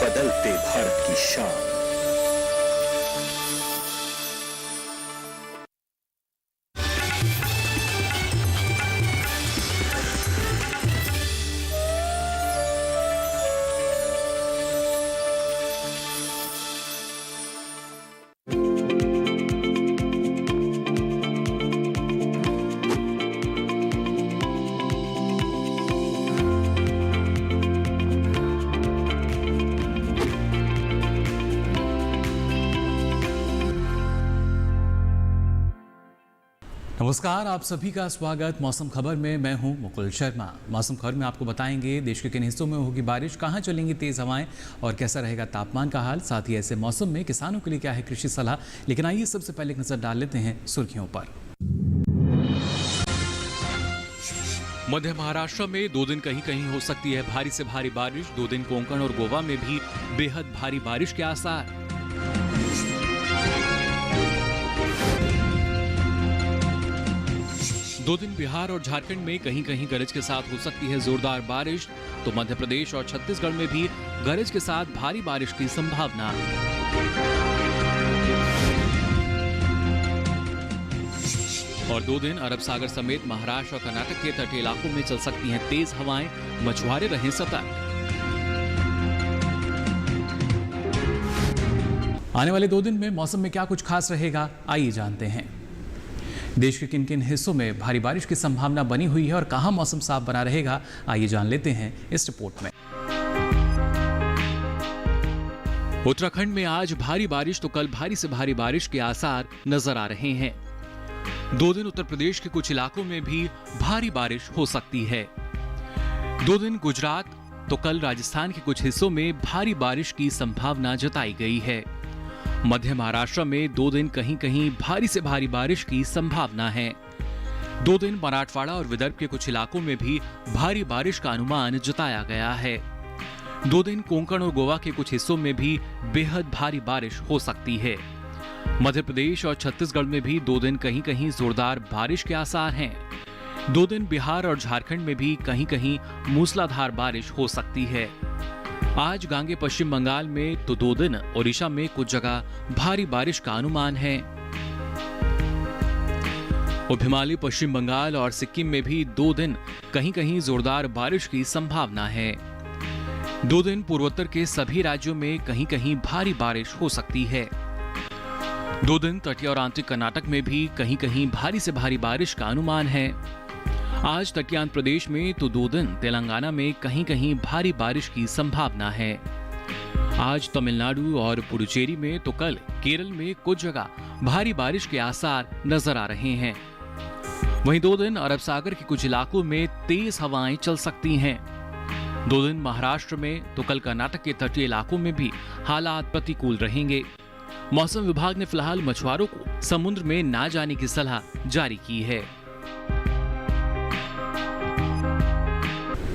बदलते भारत की शान। नमस्कार, आप सभी का स्वागत मौसम खबर में। मैं हूं मुकुल शर्मा। मौसम खबर में आपको बताएंगे देश के किन हिस्सों में होगी बारिश, कहां चलेंगी तेज हवाएं और कैसा रहेगा तापमान का हाल। साथ ही ऐसे मौसम में किसानों के लिए क्या है कृषि सलाह। लेकिन आइए सबसे पहले एक नजर डाल लेते हैं सुर्खियों पर। मध्य महाराष्ट्र में 2 दिन कहीं कहीं हो सकती है भारी से भारी बारिश। 2 दिन कोंकण और गोवा में भी बेहद भारी बारिश के आसार। 2 दिन बिहार और झारखंड में कहीं कहीं गरज के साथ हो सकती है जोरदार बारिश। तो मध्य प्रदेश और छत्तीसगढ़ में भी गरज के साथ भारी बारिश की संभावना। और 2 दिन अरब सागर समेत महाराष्ट्र और कर्नाटक के तटीय इलाकों में चल सकती हैं तेज हवाएं। मछुआरे रहें सतर्क। आने वाले 2 दिन में मौसम में क्या कुछ खास रहेगा, आइए जानते हैं। देश के किन किन हिस्सों में भारी बारिश की संभावना बनी हुई है और कहां मौसम साफ बना रहेगा, आइए जान लेते हैं इस रिपोर्ट में। उत्तराखंड में आज भारी बारिश तो कल भारी से भारी बारिश के आसार नजर आ रहे हैं। 2 दिन उत्तर प्रदेश के कुछ इलाकों में भी भारी बारिश हो सकती है। 2 दिन गुजरात तो कल राजस्थान के कुछ हिस्सों में भारी बारिश की संभावना जताई गई है। मध्य महाराष्ट्र में 2 दिन कहीं कहीं भारी से भारी बारिश की संभावना है। 2 दिन मराठवाड़ा और विदर्भ के कुछ इलाकों में भी भारी बारिश का अनुमान जताया गया है। 2 दिन कोंकण और गोवा के कुछ हिस्सों में भी बेहद भारी बारिश हो सकती है। मध्य प्रदेश और छत्तीसगढ़ में भी 2 दिन कहीं कहीं जोरदार बारिश के आसार हैं। 2 दिन बिहार और झारखंड में भी कहीं कहीं मूसलाधार बारिश हो सकती है। आज गांगे पश्चिम बंगाल में तो 2 दिन ओडिशा में कुछ जगह भारी बारिश का अनुमान है। उप हिमालयी पश्चिम बंगाल और सिक्किम में भी 2 दिन कहीं कहीं जोरदार बारिश की संभावना है। 2 दिन पूर्वोत्तर के सभी राज्यों में कहीं कहीं भारी बारिश हो सकती है। 2 दिन तटीय और आंतरिक कर्नाटक में भी कहीं कहीं भारी से भारी बारिश का अनुमान है। आज तटीय आंध्र प्रदेश में तो 2 दिन तेलंगाना में कहीं कहीं भारी बारिश की संभावना है। आज तमिलनाडु और पुडुचेरी में तो कल केरल में कुछ जगह भारी बारिश के आसार नजर आ रहे हैं। वहीं 2 दिन अरब सागर के कुछ इलाकों में तेज हवाएं चल सकती हैं। 2 दिन महाराष्ट्र में तो कल कर्नाटक के तटीय इलाकों में भी हालात प्रतिकूल रहेंगे। मौसम विभाग ने फिलहाल मछुआरों को समुद्र में ना जाने की सलाह जारी की है।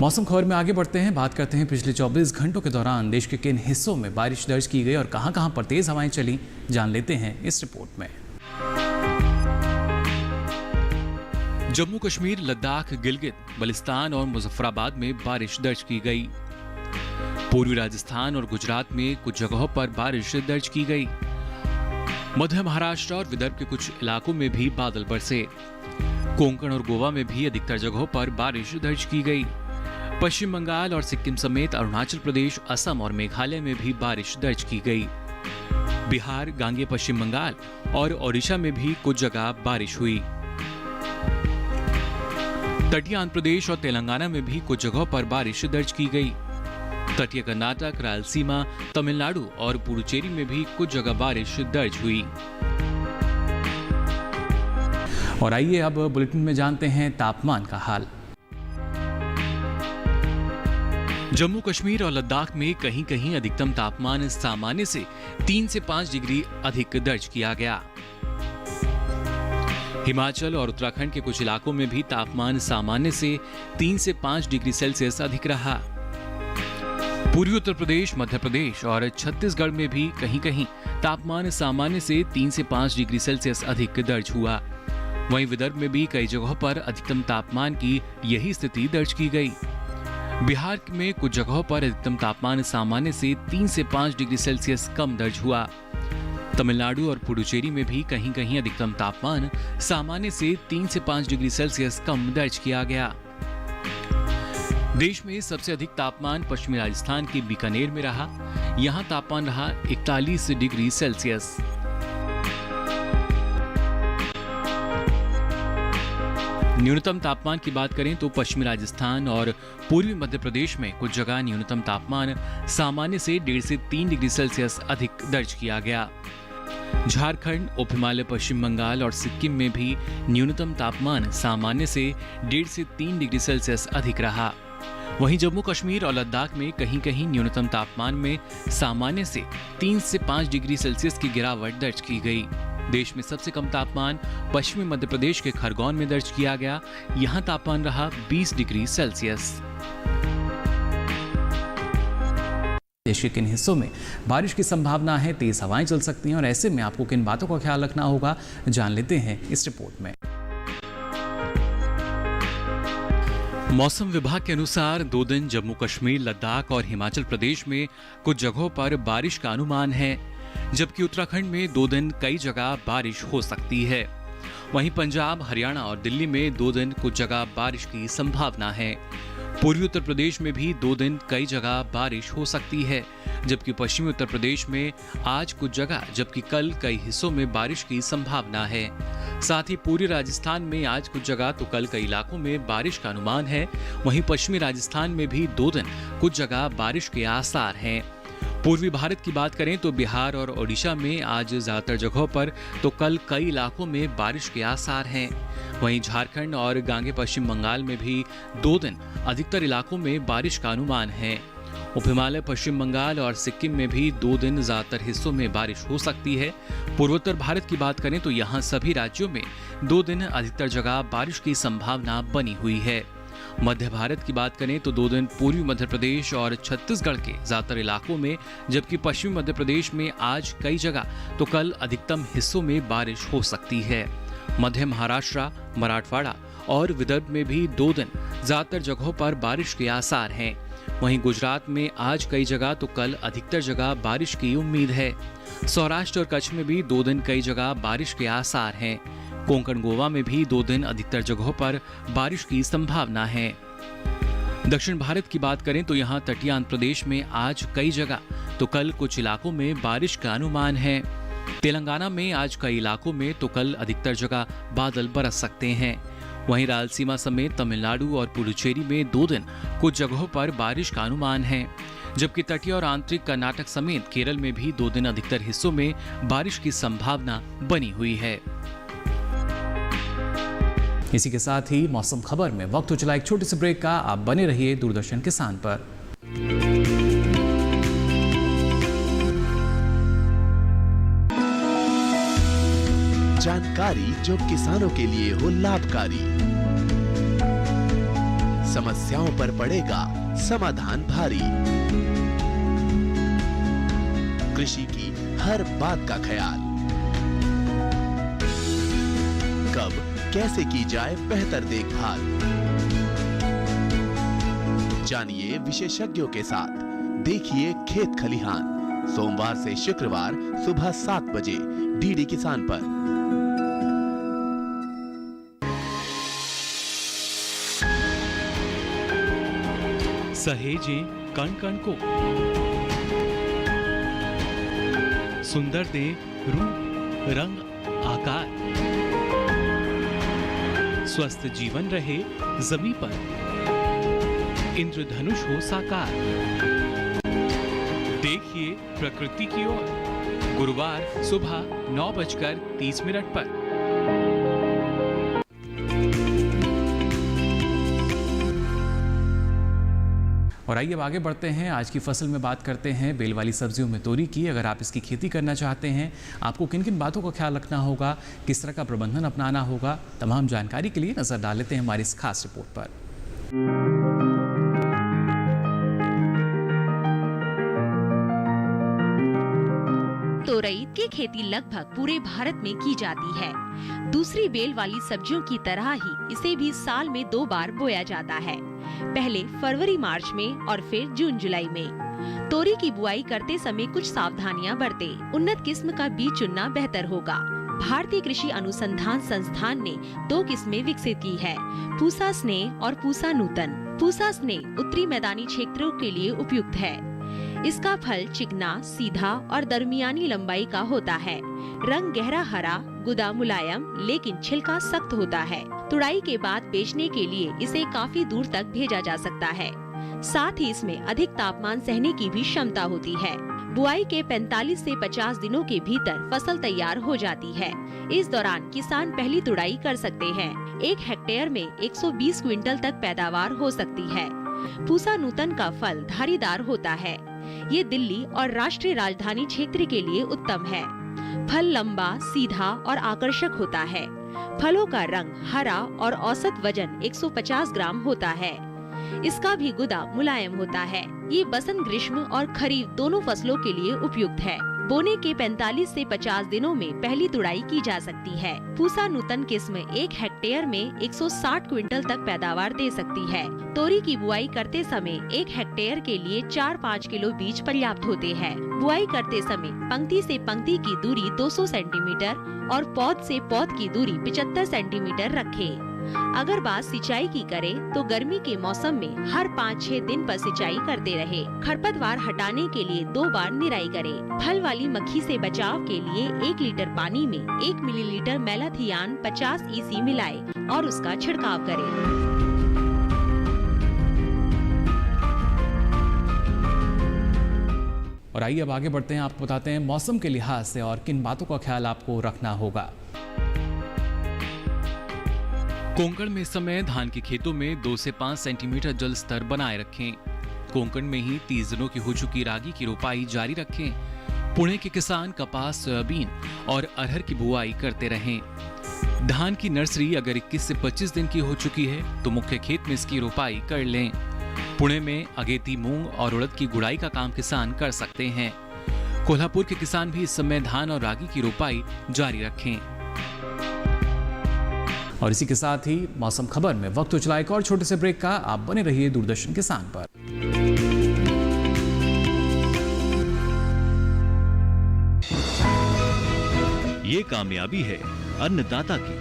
मौसम खबर में आगे बढ़ते हैं, बात करते हैं पिछले 24 घंटों के दौरान देश के किन हिस्सों में बारिश दर्ज की गई और कहां-कहां पर तेज हवाएं चली, जान लेते हैं इस रिपोर्ट में। जम्मू कश्मीर, लद्दाख, गिलगित, बल्तिस्तान और मुजफ्फराबाद में बारिश दर्ज की गई। पूर्वी राजस्थान और गुजरात में कुछ जगहों पर बारिश दर्ज की गई। मध्य महाराष्ट्र और विदर्भ के कुछ इलाकों में भी बादल बरसे। कोंकण और गोवा में भी अधिकतर जगहों पर बारिश दर्ज की गई। पश्चिम बंगाल और सिक्किम समेत अरुणाचल प्रदेश, असम और मेघालय में भी बारिश दर्ज की गई। बिहार, गांगे पश्चिम बंगाल और ओडिशा में भी कुछ जगह बारिश हुई। तटीय आंध्र प्रदेश और तेलंगाना में भी कुछ जगहों पर बारिश दर्ज की गई। तटीय कर्नाटक, रायलसीमा, तमिलनाडु और पुडुचेरी में भी कुछ जगह बारिश दर्ज हुई। और आइए अब बुलेटिन में जानते हैं तापमान का हाल। जम्मू कश्मीर और लद्दाख में कहीं कहीं अधिकतम तापमान सामान्य से 3 से 5 डिग्री अधिक दर्ज किया गया। हिमाचल और उत्तराखंड के कुछ इलाकों में भी तापमान सामान्य से 3 से 5 डिग्री सेल्सियस अधिक रहा। पूर्वी उत्तर प्रदेश, मध्य प्रदेश और छत्तीसगढ़ में भी कहीं कहीं तापमान सामान्य से 3 से 5 डिग्री सेल्सियस अधिक दर्ज हुआ। वहीं विदर्भ में भी कई जगहों पर अधिकतम तापमान की यही स्थिति दर्ज की गई। बिहार में कुछ जगहों पर अधिकतम तापमान सामान्य से 3 से 5 डिग्री सेल्सियस कम दर्ज हुआ। तमिलनाडु और पुडुचेरी में भी कहीं कहीं अधिकतम तापमान सामान्य से 3 से 5 डिग्री सेल्सियस कम दर्ज किया गया। देश में सबसे अधिक तापमान पश्चिमी राजस्थान के बीकानेर में रहा। यहां तापमान रहा 41 डिग्री सेल्सियस। न्यूनतम तापमान की बात करें तो पश्चिमी राजस्थान और पूर्वी मध्य प्रदेश में कुछ जगह न्यूनतम तापमान सामान्य से 1.5 से 3 डिग्री सेल्सियस अधिक दर्ज किया गया। झारखंड, उप हिमालय, पश्चिम बंगाल और सिक्किम में भी न्यूनतम तापमान सामान्य से 1.5 से 3 डिग्री सेल्सियस अधिक रहा। वहीं जम्मू कश्मीर और लद्दाख में कहीं कहीं न्यूनतम तापमान में सामान्य से 3 से 5 डिग्री सेल्सियस की गिरावट दर्ज की गई। देश में सबसे कम तापमान पश्चिमी मध्य प्रदेश के खरगोन में दर्ज किया गया। यहां तापमान रहा 20 डिग्री सेल्सियस। देश के किन हिस्सों में बारिश की संभावना है, तेज हवाएं चल सकती हैं और ऐसे में आपको किन बातों का ख्याल रखना होगा, जान लेते हैं इस रिपोर्ट में। मौसम विभाग के अनुसार 2 दिन जम्मू कश्मीर, लद्दाख और हिमाचल प्रदेश में कुछ जगहों पर बारिश का अनुमान है, जबकि उत्तराखंड में 2 दिन कई जगह बारिश हो सकती है। वहीं पंजाब, हरियाणा और दिल्ली में 2 दिन कुछ जगह बारिश की संभावना है। पूर्वी उत्तर प्रदेश में भी 2 दिन कई जगह बारिश हो सकती है, जबकि पश्चिमी उत्तर प्रदेश में आज कुछ जगह जबकि कल कई हिस्सों में बारिश की संभावना है। साथ ही पूर्वी राजस्थान में आज कुछ जगह तो कल कई इलाकों में बारिश का अनुमान है। वहीं पश्चिमी राजस्थान में भी 2 दिन कुछ जगह बारिश के आसार हैं। पूर्वी भारत की बात करें तो बिहार और ओडिशा में आज ज्यादातर जगहों पर तो कल कई इलाकों में बारिश के आसार हैं। वहीं झारखंड और गांगे पश्चिम बंगाल में भी 2 दिन अधिकतर इलाकों में बारिश का अनुमान है। उप हिमालय, पश्चिम बंगाल और सिक्किम में भी 2 दिन ज्यादातर हिस्सों में बारिश हो सकती है। पूर्वोत्तर भारत की बात करें तो यहाँ सभी राज्यों में 2 दिन अधिकतर जगह बारिश की संभावना बनी हुई है। मध्य भारत की बात करें तो 2 दिन पूर्वी मध्य प्रदेश और छत्तीसगढ़ के ज्यादातर इलाकों में, जबकि पश्चिमी मध्य प्रदेश में आज कई जगह तो कल अधिकतम हिस्सों में बारिश हो सकती है। मध्य महाराष्ट्र, मराठवाड़ा और विदर्भ में भी 2 दिन ज्यादातर जगहों पर बारिश के आसार हैं। वहीं गुजरात में आज कई जगह तो कल अधिकतर जगह बारिश की उम्मीद है। सौराष्ट्र और कच्छ में भी 2 दिन कई जगह बारिश के आसार हैं। कोंकण, गोवा में भी 2 दिन अधिकतर जगहों पर बारिश की संभावना है। दक्षिण भारत की बात करें तो यहाँ तटीय आंध्र प्रदेश में आज कई जगह तो कल कुछ इलाकों में बारिश का अनुमान है। तेलंगाना में आज कई इलाकों में तो कल अधिकतर जगह बादल बरस सकते हैं। वहीं रायलसीमा समेत तमिलनाडु और पुडुचेरी में 2 दिन कुछ जगहों पर बारिश का अनुमान है, जबकि तटीय और आंतरिक कर्नाटक समेत केरल में भी 2 दिन अधिकतर हिस्सों में बारिश की संभावना बनी हुई है। इसी के साथ ही मौसम खबर में वक्त हो चला एक छोटे से ब्रेक का। आप बने रहिए दूरदर्शन किसान पर। जानकारी जो किसानों के लिए हो लाभकारी, समस्याओं पर पड़ेगा समाधान भारी, कृषि की हर बात का ख्याल, कब कैसे की जाए बेहतर देखभाल, जानिए विशेषज्ञों के साथ। देखिए खेत खलिहान सोमवार से शुक्रवार सुबह 7 बजे डीडी किसान पर। सहेजें कण कण को, सुंदर दे रूप रंग आकार, स्वस्थ जीवन रहे जमीन पर, इंद्रधनुष हो साकार। देखिए प्रकृति की ओर गुरुवार सुबह 9:30 पर। और आइए अब आगे बढ़ते हैं। आज की फसल में बात करते हैं बेल वाली सब्जियों में तोरी की। अगर आप इसकी खेती करना चाहते हैं, आपको किन किन बातों का ख्याल रखना होगा, किस तरह का प्रबंधन अपनाना होगा, तमाम जानकारी के लिए नजर डाल लेते हैं हमारी इस खास रिपोर्ट पर। तोरई की खेती लगभग पूरे भारत में की जाती है। दूसरी बेल वाली सब्जियों की तरह ही इसे भी साल में 2 बार बोया जाता है, पहले फरवरी मार्च में और फिर जून जुलाई में। तोरी की बुआई करते समय कुछ सावधानियां बरतें। उन्नत किस्म का बीज चुनना बेहतर होगा। भारतीय कृषि अनुसंधान संस्थान ने 2 किस्में विकसित की है, पूसा स्नेह और पूसा नूतन। पूसा स्नेह उत्तरी मैदानी क्षेत्रों के लिए उपयुक्त है। इसका फल चिकना, सीधा और दरमियानी लंबाई का होता है। रंग गहरा हरा, गुदा मुलायम, लेकिन छिलका सख्त होता है। तुड़ाई के बाद बेचने के लिए इसे काफी दूर तक भेजा जा सकता है। साथ ही इसमें अधिक तापमान सहने की भी क्षमता होती है। बुआई के 45 से 50 दिनों के भीतर फसल तैयार हो जाती है। इस दौरान किसान पहली तुड़ाई कर सकते हैं। 1 हेक्टेयर में 120 क्विंटल तक पैदावार हो सकती है। पूसा नूतन का फल धारीदार होता है। ये दिल्ली और राष्ट्रीय राजधानी क्षेत्र के लिए उत्तम है। फल लंबा, सीधा और आकर्षक होता है। फलों का रंग हरा और औसत वजन 150 ग्राम होता है। इसका भी गुदा मुलायम होता है। ये बसंत, ग्रीष्म और खरीफ दोनों फसलों के लिए उपयुक्त है। बोने के 45 से 50 दिनों में पहली तुड़ाई की जा सकती है। पूसा नूतन किस्म 1 हेक्टेयर में 160 क्विंटल तक पैदावार दे सकती है। तोरी की बुआई करते समय 1 हेक्टेयर के लिए 4-5 किलो बीज पर्याप्त होते हैं। बुआई करते समय पंक्ति से पंक्ति की दूरी 200 सेंटीमीटर और पौध से पौध की दूरी 75 सेंटीमीटर रखें। अगर बात सिंचाई की करें तो गर्मी के मौसम में हर 5-6 दिन पर सिंचाई करते रहे। खरपतवार हटाने के लिए 2 बार निराई करें। फल वाली मक्खी से बचाव के लिए 1 लीटर पानी में 1 मिलीलीटर मेलाथियान 50 EC मिलाएं और उसका छिड़काव करें। और आइए अब आगे बढ़ते हैं, आपको बताते हैं मौसम के लिहाज से और किन बातों का ख्याल आपको रखना होगा। कोंकण में इस समय धान के खेतों में 2 से 5 सेंटीमीटर जल स्तर बनाए रखें। कोंकण में ही 30 दिनों की हो चुकी रागी की रोपाई जारी रखें। पुणे के किसान कपास, सोयाबीन और अरहर की बुआई करते रहें। धान की नर्सरी अगर 21 से 25 दिन की हो चुकी है तो मुख्य खेत में इसकी रोपाई कर लें। पुणे में अगेती, मूंग और उड़द की गुड़ाई का काम किसान कर सकते हैं। कोल्हापुर के किसान भी इस समय धान और रागी की रोपाई जारी रखें। और इसी के साथ ही मौसम खबर में वक्त हो चला एक और छोटे से ब्रेक का। आप बने रहिए दूरदर्शन किसान पर। ये कामयाबी है अन्नदाता की,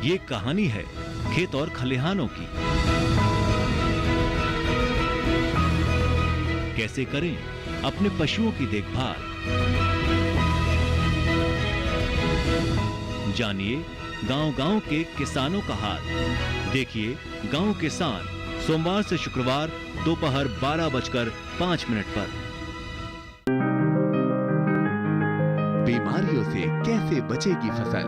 ये कहानी है खेत और खलिहानों की। कैसे करें अपने पशुओं की देखभाल, जानिए गांव-गांव के किसानों का हाल। देखिए गांव किसान सोमवार से शुक्रवार दोपहर 12:05 पर। बीमारियों से कैसे बचेगी फसल,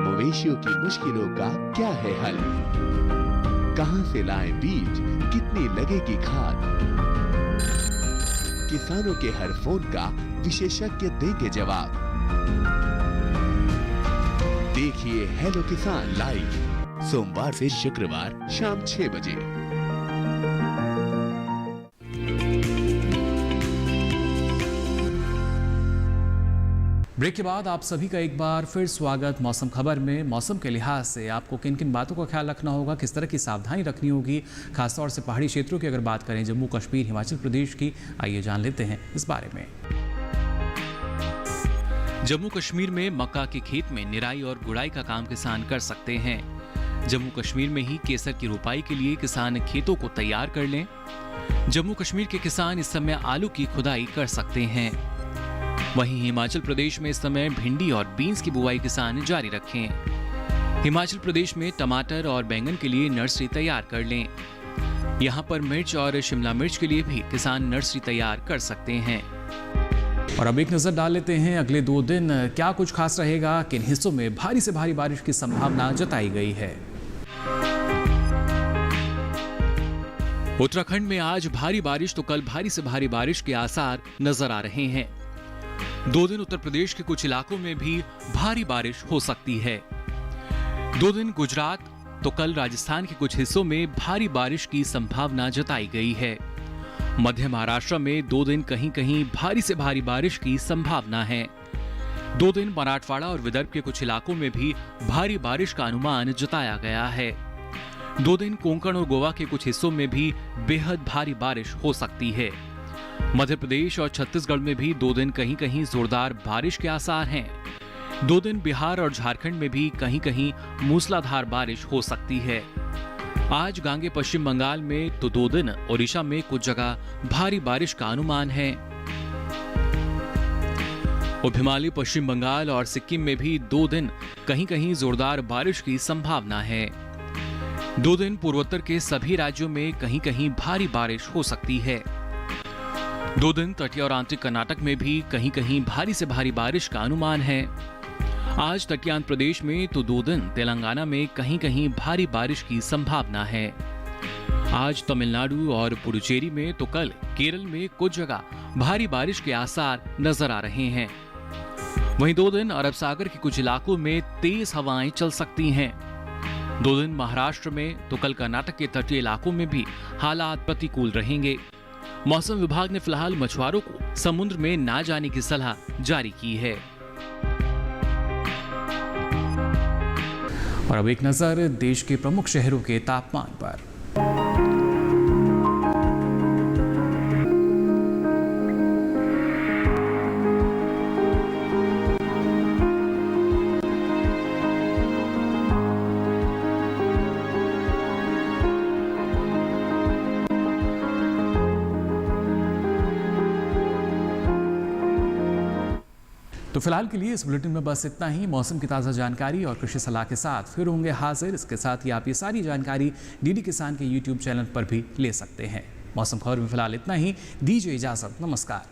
मवेशियों की मुश्किलों का क्या है हल, कहां से लाएं बीज, कितनी लगेगी खाद। किसानों के हर फोन का विशेषज्ञ देंगे जवाब। देखिए हेलो किसान लाइव सोमवार से शुक्रवार शाम 6 बजे। ब्रेक के बाद आप सभी का एक बार फिर स्वागत मौसम खबर में। मौसम के लिहाज से आपको किन किन बातों का ख्याल रखना होगा, किस तरह की सावधानी रखनी होगी, खासतौर से पहाड़ी क्षेत्रों की अगर बात करें, जम्मू कश्मीर, हिमाचल प्रदेश की, आइए जान लेते हैं इस बारे में। जम्मू कश्मीर में मक्का के खेत में निराई और गुड़ाई का काम किसान कर सकते हैं। जम्मू कश्मीर में ही केसर की रोपाई के लिए किसान खेतों को तैयार कर लें। जम्मू कश्मीर के किसान इस समय आलू की खुदाई कर सकते हैं। वहीं हिमाचल प्रदेश में इस समय भिंडी और बीन्स की बुआई किसान जारी रखें। हिमाचल प्रदेश में टमाटर और बैंगन के लिए नर्सरी तैयार कर लें। यहाँ पर मिर्च और शिमला मिर्च के लिए भी किसान नर्सरी तैयार कर सकते हैं। और अब एक नजर डाल लेते हैं अगले 2 दिन क्या कुछ खास रहेगा, किन हिस्सों में भारी से भारी बारिश की संभावना जताई गई है। उत्तराखंड में आज भारी बारिश तो कल भारी से भारी बारिश के आसार नजर आ रहे हैं। 2 दिन उत्तर प्रदेश के कुछ इलाकों में भी भारी बारिश हो सकती है। 2 दिन गुजरात, तो कल राजस्थान के कुछ हिस्सों में भारी बारिश की संभावना जताई गई है। मध्य महाराष्ट्र में 2 दिन कहीं कहीं भारी से भारी बारिश की संभावना है। 2 दिन मराठवाड़ा और विदर्भ के कुछ इलाकों में भी भारी बारिश का अनुमान जताया गया है। 2 दिन कोंकण और गोवा के कुछ हिस्सों में भी बेहद भारी बारिश हो सकती है। मध्य प्रदेश और छत्तीसगढ़ में भी 2 दिन कहीं कहीं जोरदार बारिश के आसार हैं। 2 दिन बिहार और झारखंड में भी कहीं कहीं मूसलाधार बारिश हो सकती है। आज गांगे पश्चिम बंगाल में तो 2 दिन ओडिशा में कुछ जगह भारी बारिश का अनुमान है। उप हिमालयी पश्चिम बंगाल और सिक्किम में भी 2 दिन कहीं कहीं जोरदार बारिश की संभावना है। 2 दिन पूर्वोत्तर के सभी राज्यों में कहीं कहीं भारी बारिश हो सकती है। 2 दिन तटीय और आंतरिक कर्नाटक में भी कहीं कहीं भारी से भारी बारिश का अनुमान है। आज तटीय आंध्र प्रदेश में तो 2 दिन तेलंगाना में कहीं कहीं भारी बारिश की संभावना है। आज तमिलनाडु और पुडुचेरी में तो कल केरल में कुछ जगह भारी बारिश के आसार नजर आ रहे हैं। वहीं 2 दिन अरब सागर के कुछ इलाकों में तेज हवाएं चल सकती हैं। 2 दिन महाराष्ट्र में तो कल कर्नाटक के तटीय इलाकों में भी हालात प्रतिकूल रहेंगे। मौसम विभाग ने फिलहाल मछुआरों को समुद्र में ना जाने की सलाह जारी की है। और अब एक नजर देश के प्रमुख शहरों के तापमान पर। तो फिलहाल के लिए इस बुलेटिन में बस इतना ही। मौसम की ताज़ा जानकारी और कृषि सलाह के साथ फिर होंगे हाजिर। इसके साथ ही आप ये सारी जानकारी डीडी किसान के यूट्यूब चैनल पर भी ले सकते हैं। मौसम खबर में फिलहाल इतना ही। दीजिए इजाज़त। नमस्कार।